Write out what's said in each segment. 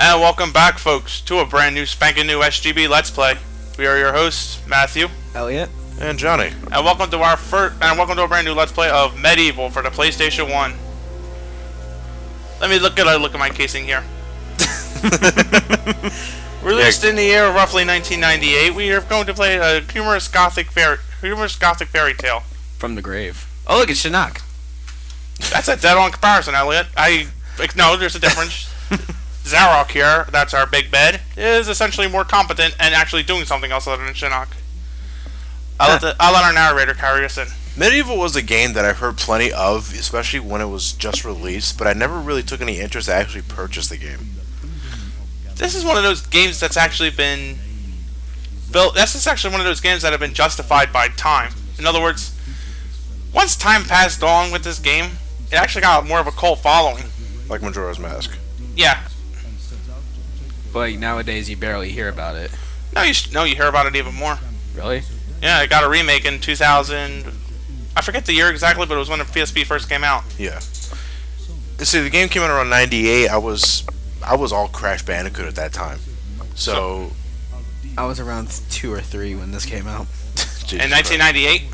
And welcome back, folks, to a brand new spanking new SGB Let's Play. We are your hosts, Matthew, Elliot, and Johnny. And welcome to our a brand new Let's Play of Medieval for the PlayStation 1. Let me look at my casing here. Released in the year of roughly 1998, we are going to play a humorous gothic fairy tale. From the grave. Oh, look, it's Shinnok. That's a dead-on comparison, Elliot. No, there's a difference. Zarok here, that's our big bed, is essentially more competent and actually doing something else other than Shinnok. I'll let our narrator carry us in. Medieval was a game that I've heard plenty of, especially when it was just released, but I never really took any interest to actually purchase the game. This is one of those games that's actually been built. This is actually one of those games that have been justified by time. In other words, once time passed on with this game, it actually got more of a cult following. Like Majora's Mask. Yeah. But nowadays you barely hear about it. No, you hear about it even more. Really? Yeah, it got a remake in 2000. I forget the year exactly, but it was when the PSP first came out. Yeah. See, the game came out around '98. I was all Crash Bandicoot at that time. So I was around 2 or 3 when this came out. In 1998?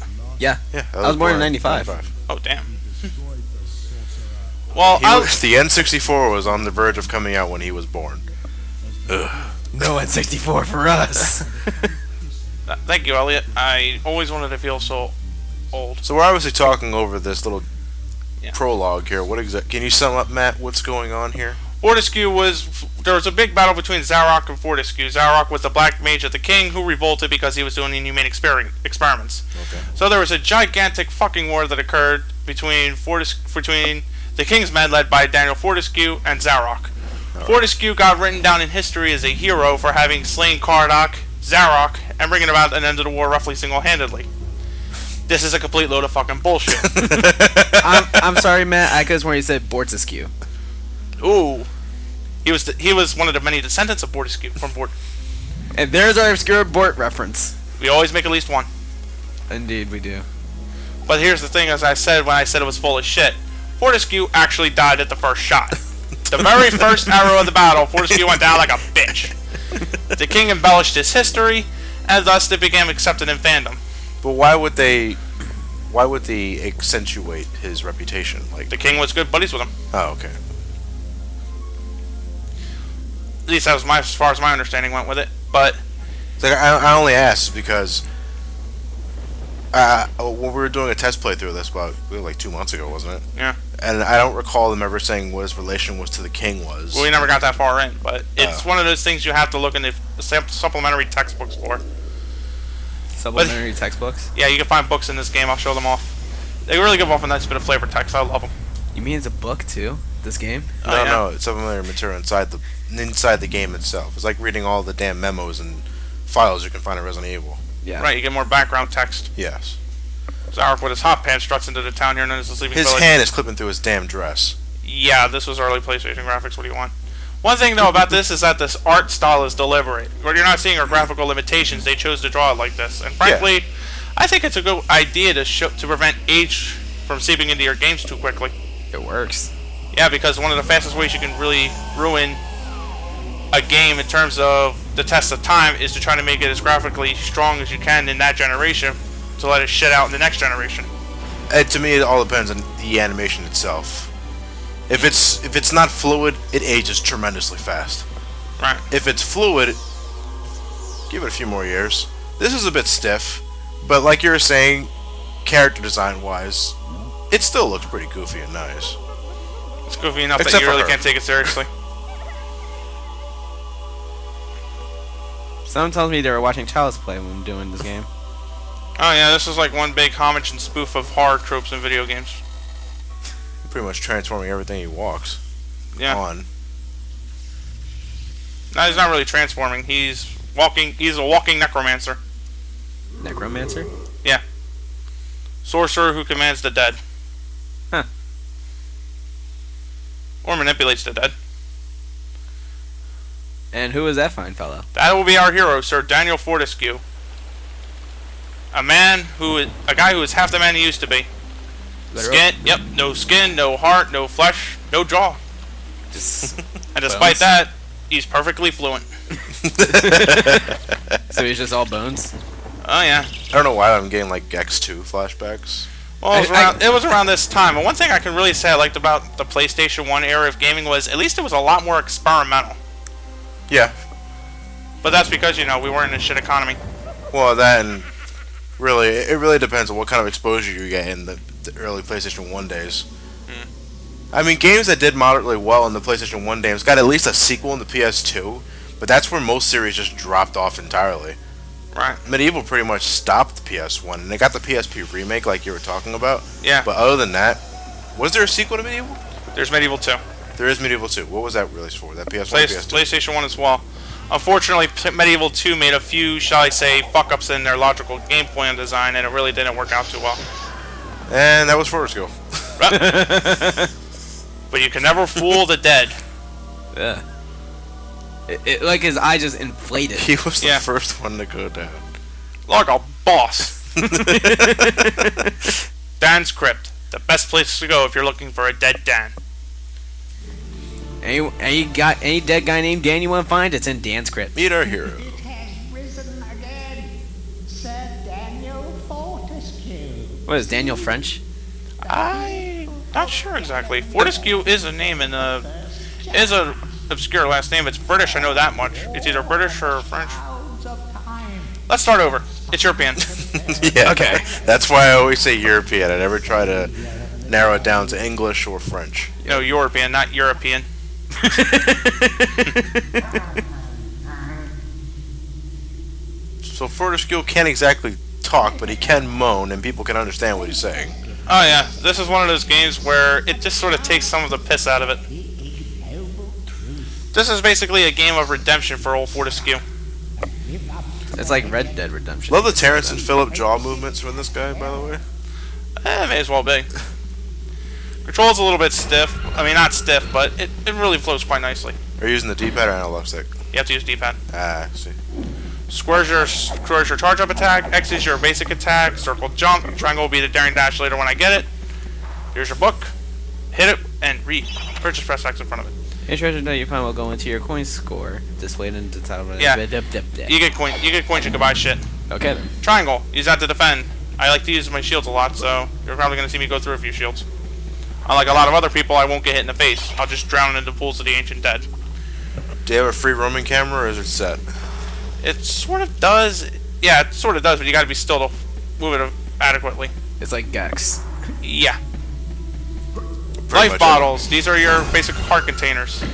Yeah. I was born in 95. Oh, damn. Well, the N64 was on the verge of coming out when he was born. Ugh. No N64 for us. Thank you, Elliot. I always wanted to feel so old. So we're obviously talking over this little prologue here. Can you sum up, Matt, what's going on here? There was a big battle between Zarok and Fortesque. Zarok was the black mage of the king who revolted because he was doing inhumane experiments. Okay. So there was a gigantic fucking war that occurred between the king's men led by Daniel Fortesque and Zarok. Fortesque got written down in history as a hero for having slain Zarok, and bringing about an end to the war roughly single-handedly. This is a complete load of fucking bullshit. I'm sorry, Matt. I could have sworn you said Bortsescu. Ooh, he was one of the many descendants of Fortesque from Bort. And there's our obscure Bort reference. We always make at least one. Indeed, we do. But here's the thing: as I said when I said it was full of shit, Fortesque actually died at the first shot. The very first arrow of the battle, Fortesque went down like a bitch. The king embellished his history, and thus it became accepted in fandom. But why would they accentuate his reputation? Like, the king was good buddies with him. Oh, okay. At least that was as far as my understanding went with it. But like, I only asked because when we were doing a test playthrough of this about like 2 months ago, wasn't it? Yeah. And I don't recall them ever saying what his relation was to the king was. Well, we never got that far in, but it's one of those things you have to look in the supplementary textbooks for. Supplementary textbooks? Yeah, you can find books in this game. I'll show them off. They really give off a nice bit of flavor text. I love them. You mean it's a book too? This game? No, it's supplementary material inside the game itself. It's like reading all the damn memos and files you can find in Resident Evil. Yeah. Right, you get more background text. Yes. Zarok with his hot pants struts into the town here known as the Sleeping Village. His hand is clipping through his damn dress. Yeah, this was early PlayStation graphics. What do you want? One thing, though, about this is that this art style is deliberate. What you're not seeing are graphical limitations. They chose to draw it like this. And frankly, I think it's a good idea to prevent age from seeping into your games too quickly. It works. Yeah, because one of the fastest ways you can really ruin a game in terms of the test of time is to try to make it as graphically strong as you can in that generation to let it shit out in the next generation. To me, it all depends on the animation itself. If it's not fluid, it ages tremendously fast. Right. If it's fluid, give it a few more years. This is a bit stiff, but like you were saying, character design-wise, it still looks pretty goofy and nice. It's goofy enough that you really can't take it seriously. Someone tells me they were watching Chalice play when doing this game. Oh yeah, this is like one big homage and spoof of horror tropes in video games. Pretty much transforming everything he walks on. No, he's not really transforming. He's a walking necromancer. Necromancer? Yeah. Sorcerer who commands the dead. Huh. Or manipulates the dead. And who is that fine fellow? That will be our hero, Sir Daniel Fortesque. A guy who is half the man he used to be. Skin, yep, no skin, no heart, no flesh, no jaw. Just and despite that, He's perfectly fluent. So he's just all bones? Oh, yeah. I don't know why I'm getting like X2 flashbacks. Well, it was around this time. And one thing I can really say I liked about the PlayStation 1 era of gaming was at least it was a lot more experimental. Yeah. But that's because, you know, we weren't in a shit economy. Well, that and really, it really depends on what kind of exposure you get in the early PlayStation 1 days. I mean, games that did moderately well in the PlayStation 1 games got at least a sequel in the PS2, but that's where most series just dropped off entirely. Right. Medieval pretty much stopped the PS1, and they got the PSP remake like you were talking about. Yeah. But other than that, was there a sequel to Medieval? There's Medieval 2. There is Medieval 2. What was that released for? That PS1 PS2? PlayStation 1 as well. Unfortunately, Medieval 2 made a few, shall I say, fuck-ups in their logical game plan design, and it really didn't work out too well. And that was Fortesque. But you can never fool the dead. Yeah. Like his eye just inflated. He was the first one to go down. Like a boss. Dan's Crypt. The best place to go if you're looking for a dead Dan. Any dead guy named Dan you want to find? It's in Dan's Crypt. Meet our hero. It has risen again, Sir Daniel Fortesque. What is Daniel French? I'm not sure exactly. Fortesque is a name in is a obscure last name. It's British, I know that much. It's either British or French. Let's start over. It's European. Yeah. Okay. That's why I always say European. I never try to narrow it down to English or French. You know, European, not European. So Fortesque can't exactly talk, but he can moan, and people can understand what he's saying. Oh yeah, this is one of those games where it just sort of takes some of the piss out of it. This is basically a game of redemption for old Fortesque. It's like Red Dead Redemption. Love the Terrence and Phillip jaw movements from this guy, by the way. May as well be. Control's a little bit stiff. I mean, not stiff, but it really flows quite nicely. Are you using the D-pad or analog stick? You have to use D-pad. Ah, I see. Square's your charge up attack, X is your basic attack, circle jump, triangle will be the daring dash later when I get it. Here's your book. Hit it and read. Or just press X in front of it. A treasure that you find will go into your coin score, displayed in the title. Yeah. You get coins you can buy shit. Okay then. Triangle, use that to defend. I like to use my shields a lot, so you're probably gonna see me go through a few shields. Unlike a lot of other people, I won't get hit in the face. I'll just drown into pools of the ancient dead. Do you have a free roaming camera, or is it set? It sort of does. Yeah, it sort of does, but you gotta be still to move it adequately. It's like Gex. Yeah. Pretty Life bottles. These are your basic heart containers.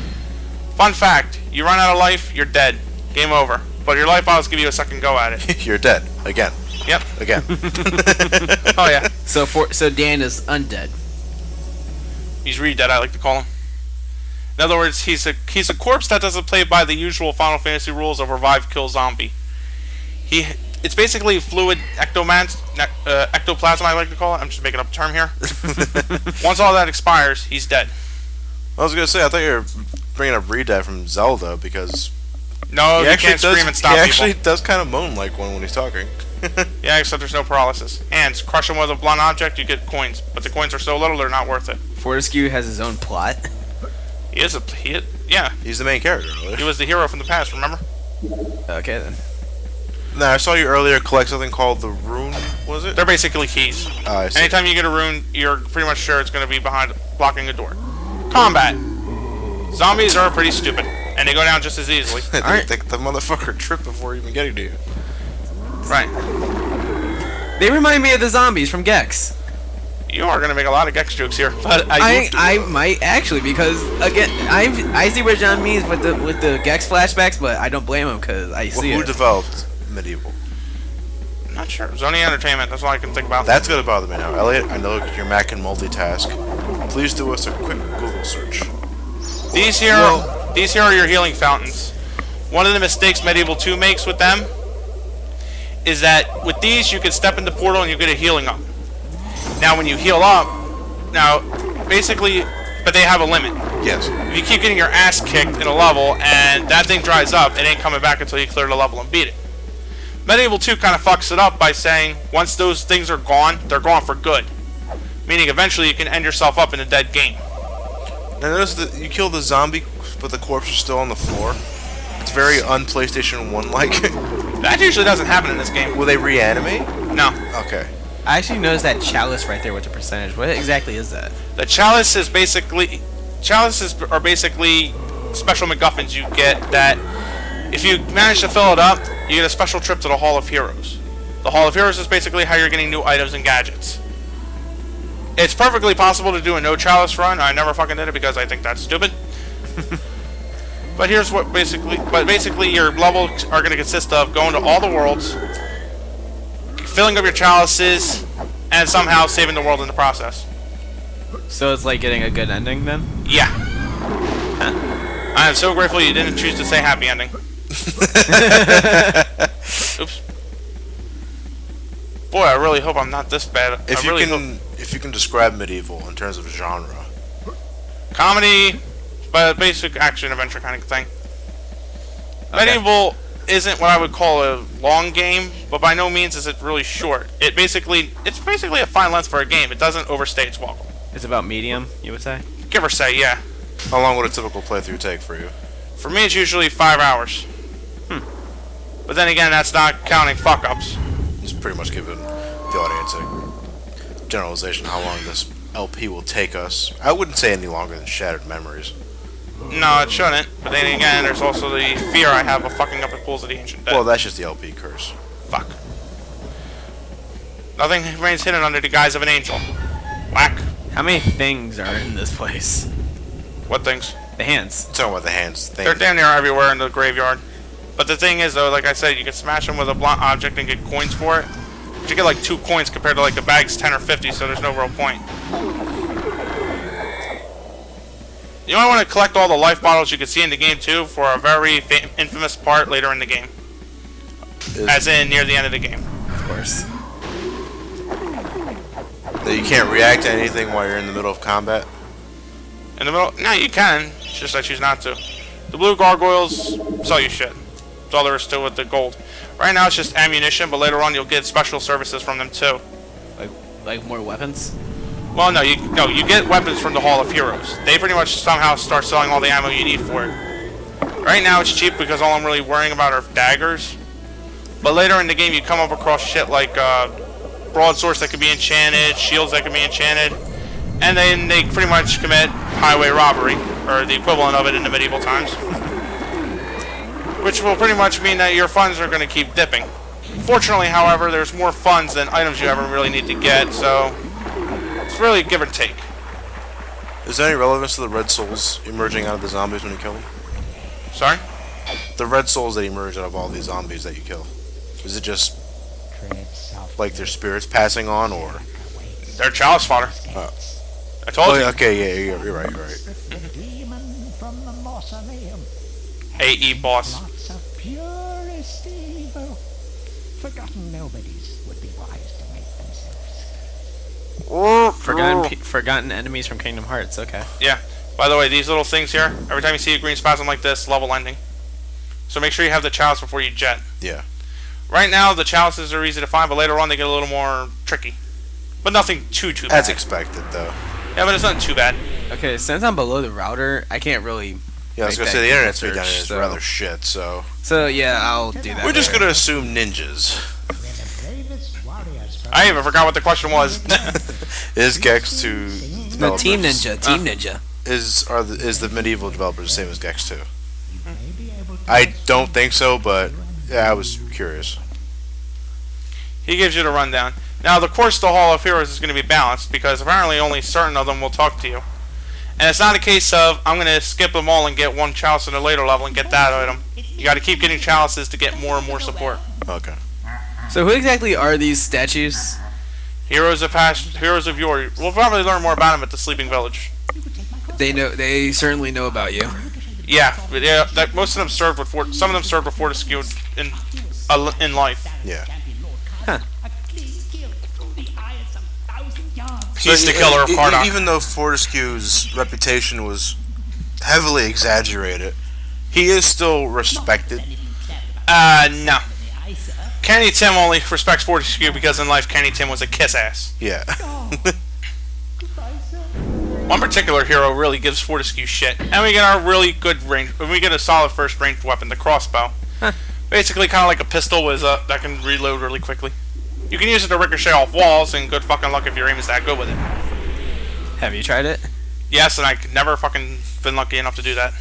Fun fact, you run out of life, you're dead. Game over. But your life bottles give you a second go at it. You're dead. Again. Yep. Again. Oh yeah. So Dan is undead. He's re-dead, I like to call him. In other words, he's a corpse that doesn't play by the usual Final Fantasy rules of revive, kill, zombie. It's basically fluid ectoplasm, I like to call it. I'm just making up a term here. Once all that expires, he's dead. I was gonna say, I thought you were bringing up Red from Zelda, because no, you can't scream and stop people. He actually does kind of moan like one when he's talking. Yeah, except there's no paralysis. And crush him with a blunt object, you get coins. But the coins are so little, they're not worth it. Fortesque has his own plot. Yeah. He's the main character, really. He was the hero from the past, remember? Okay then. Now, I saw you earlier collect something called the rune, was it? They're basically keys. I see. Anytime you get a rune, you're pretty much sure it's going to be behind blocking a door. Combat. Zombies are pretty stupid, and they go down just as easily. They think the motherfucker tripped before even getting to you. Right. They remind me of the zombies from Gex. You are going to make a lot of Gex jokes here, but I might actually, because again I see what John means with the Gex flashbacks, but I don't blame him because I see Who it. developed Medieval? I'm not sure. Sony Entertainment. That's all I can think about. That's gonna bother me now, Elliot. I know your Mac can multitask. Please do us a quick Google search. These here are your healing fountains. One of the mistakes Medieval 2 makes with them is that with these you can step in the portal and you get a healing up. Now when you heal up, basically, but they have a limit. Yes. If you keep getting your ass kicked in a level and that thing dries up, it ain't coming back until you clear the level and beat it. Medieval 2 kind of fucks it up by saying once those things are gone, they're gone for good. Meaning eventually you can end yourself up in a dead game. And notice that you kill the zombie, but the corpse is still on the floor. It's very un-PlayStation 1-like. That usually doesn't happen in this game. Will they reanimate? No. Okay. I actually noticed that chalice right there with the percentage. What exactly is that? The chalice is basically... Chalices are basically special MacGuffins you get that... If you manage to fill it up, you get a special trip to the Hall of Heroes. The Hall of Heroes is basically how you're getting new items and gadgets. It's perfectly possible to do a no chalice run. I never fucking did it because I think that's stupid. But here's what basically your levels are going to consist of going to all the worlds, filling up your chalices, and somehow saving the world in the process. So it's like getting a good ending then? Yeah. I am so grateful you didn't choose to say happy ending. Oops. Boy, I really hope I'm not this bad. If you can describe Medieval in terms of genre. Comedy, but basic action adventure kind of thing. Okay. Medieval isn't what I would call a long game, but by no means is it really short. It's basically a fine length for a game. It doesn't overstay its welcome. It's about medium, you would say? Give or say, yeah. How long would a typical playthrough take for you? For me, it's usually 5 hours. But then again, that's not counting fuck-ups. Just pretty much giving the audience a generalization how long this LP will take us. I wouldn't say any longer than Shattered Memories. No, it shouldn't. But then again, there's also the fear I have of fucking up the pools of the ancient dead. Well, that's just the LP curse. Fuck. Nothing remains hidden under the guise of an angel. Whack. How many things are in this place? What things? The hands. I'm talking about the hands thing. They're damn near everywhere in the graveyard. But the thing is, though, like I said, you can smash them with a blunt object and get coins for it. But you get like 2 coins compared to like the bag's 10 or 50, so there's no real point. You might want to collect all the life bottles you can see in the game, too, for a very infamous part later in the game. As in, near the end of the game. Of course. That you can't react to anything while you're in the middle of combat? In the middle? No, you can. It's just I choose not to. The blue gargoyles sell you shit. That's all there is to it with the gold. Right now it's just ammunition, but later on you'll get special services from them too. Like more weapons? Well, no, you get weapons from the Hall of Heroes. They pretty much somehow start selling all the ammo you need for it. Right now it's cheap because all I'm really worrying about are daggers. But later in the game you come up across shit like broadswords that can be enchanted, shields that can be enchanted, and then they pretty much commit highway robbery, or the equivalent of it in the medieval times. Which will pretty much mean that your funds are going to keep dipping. Fortunately, however, there's more funds than items you ever really need to get, so it's really give or take. Is there any relevance to the red souls emerging out of the zombies when you kill them? Sorry? The red souls that emerge out of all these zombies that you kill. Is it just like their spirits passing on, or? They're chalice fodder. I told you. Okay, yeah, you're right, you're right. The demon from the mausoleum. AE boss. Lots of purest evil. Forgotten nobodies would be wise to make themselves. Forgotten enemies from Kingdom Hearts, okay. Yeah. By the way, these little things here, every time you see a green spasm like this, level ending. So make sure you have the chalice before you jet. Yeah. Right now, the chalices are easy to find, but later on they get a little more tricky. But nothing too bad. As expected, though. Yeah, but it's not too bad. Okay, since I'm below the router, I can't really. Yeah, I was gonna say the internet speed down here is rather shit, so. So yeah, I'll do that. We're just gonna assume ninjas. I even forgot what the question was. Is Gex 2 the Team Ninja? Team Ninja. Is the Medieval developers the same as Gex 2? I don't think so, but yeah, I was curious. He gives you the rundown. Now, of course, the Hall of Heroes is going to be balanced, because apparently only certain of them will talk to you. And it's not a case of, I'm going to skip them all and get one chalice in a later level and get that item. You got to keep getting chalices to get more and more support. Okay. So who exactly are these statues? Heroes of past, heroes of yore. We'll probably learn more about them at the Sleeping Village. They certainly know about you. Yeah, but yeah. Most of them served with some of them served with Fortesque in life. Yeah. Huh. He's the killer of Cardok. Even though Fortescue's reputation was heavily exaggerated, he is still respected. No. Kenny Tim only respects Fortescue because in life Kenny Tim was a kiss ass. Yeah. One particular hero really gives Fortesque shit, and we get our really good range. We get a solid first ranged weapon, the crossbow. Basically, kind of like a pistol with that can reload really quickly. You can use it to ricochet off walls, and good fucking luck if your aim is that good with it. Have you tried it? Yes, and I never fucking been lucky enough to do that.